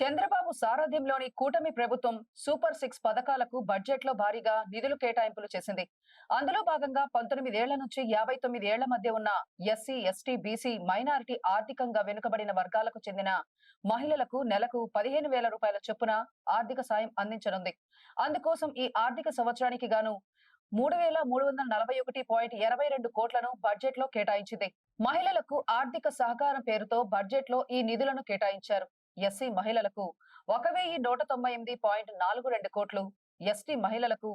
చంద్రబాబు సారథ్యంలోని కూటమి ప్రభుత్వం super six పథకాలకు బడ్జెట్ లో భారీగా నిధులు కేటాయింపులు చేసింది. అందులో భాగంగా 19 ఏళ్ల నుంచి 59 ఏళ్ల మధ్య ఉన్న ఎస్సీ, ఎస్టీ, బీసీ, మైనారిటీ ఆర్థికంగా వెనుకబడిన వర్గాలకు చెందిన మహిళలకు నెలకు 15,000 రూపాయల చొప్పున ఆర్థిక సాయం అందించనుంది. అందుకోసం ఈ ఆర్థిక సంవత్సరానికి గాను 3,341.22 కోట్లను బడ్జెట్ లో కేటాయించింది. మహిళలకు ఆర్థిక సహకారం పేరుతో బడ్జెట్ లో ఈ నిధులను కేటాయించారు. ఎస్సీ మహిళలకు 1,198.42 కోట్లు, ఎస్టీ మహిళలకు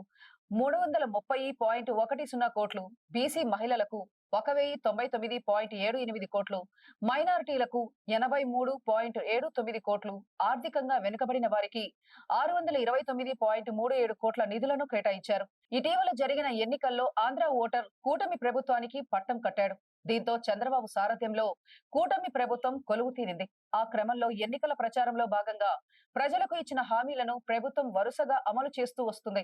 330.10 కోట్లు, బీసీ మహిళలకు 1,099.78 కోట్లు, మైనారిటీలకు 83.79 కోట్లు, ఆర్థికంగా వెనుకబడిన వారికి 629.37 కోట్ల నిధులను కేటాయించారు. ఇటీవల జరిగిన ఎన్నికల్లో ఆంధ్ర ఓటర్ కూటమి ప్రభుత్వానికి పట్టం కట్టాడు. దీంతో చంద్రబాబు సారథ్యంలో కూటమి ప్రభుత్వం కొలువు తీరింది. ఆ క్రమంలో ఎన్నికల ప్రచారంలో భాగంగా ప్రజలకు ఇచ్చిన హామీలను ప్రభుత్వం వరుసగా అమలు చేస్తూ వస్తుంది.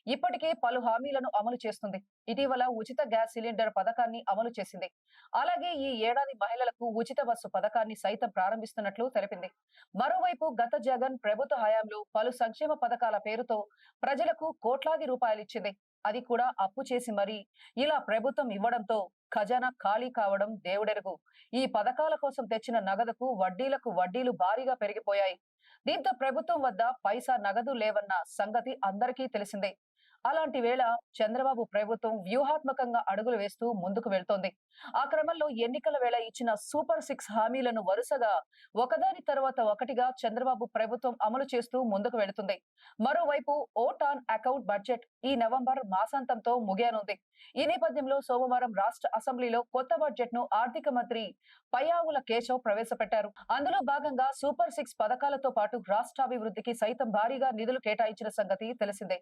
ఇప్పటికే పలు హామీలను అమలు చేస్తుంది. ఇటీవల ఉచిత గ్యాస్ సిలిండర్ పథకాన్ని అమలు చేసింది. అలాగే ఈ ఏడాది మహిళలకు ఉచిత బస్సు పథకాన్ని సైతం ప్రారంభిస్తున్నట్లు తెలిపింది. మరోవైపు గత జగన్ ప్రభుత్వ హయాంలో పలు సంక్షేమ పథకాల పేరుతో ప్రజలకు కోట్లాది రూపాయలు ఇచ్చింది. అది కూడా అప్పు చేసి మరీ ఇలా ప్రభుత్వం ఇవ్వడంతో ఖజానా ఖాళీ కావడం దేవుడెరుగు. ఈ పథకాల కోసం తెచ్చిన నగదుకు వడ్డీలకు వడ్డీలు భారీగా పెరిగిపోయాయి. దీంతో ప్రభుత్వం వద్ద పైసా నగదు లేవన్న సంగతి అందరికీ తెలిసిందే. అలాంటి వేళ చంద్రబాబు ప్రభుత్వం వ్యూహాత్మకంగా అడుగులు వేస్తూ ముందుకు వెళ్తోంది. ఆ క్రమంలో ఎన్నికల వేళ ఇచ్చిన సూపర్ సిక్స్ హామీలను వరుసగా ఒకదాని తర్వాత ఒకటిగా చంద్రబాబు ప్రభుత్వం అమలు చేస్తూ ముందుకు వెళుతుంది. మరోవైపు ఓట్ ఆన్ అకౌంట్ బడ్జెట్ ఈ నవంబర్ మాసాంతంతో ముగియనుంది. ఈ నేపథ్యంలో సోమవారం రాష్ట్ర అసెంబ్లీలో కొత్త బడ్జెట్ ను ఆర్థిక మంత్రి పయ్యావుల కేశవ్ ప్రవేశపెట్టారు. అందులో భాగంగా సూపర్ సిక్స్ పథకాలతో పాటు రాష్ట్రాభివృద్ధికి సైతం భారీగా నిధులు కేటాయించిన సంగతి తెలిసిందే.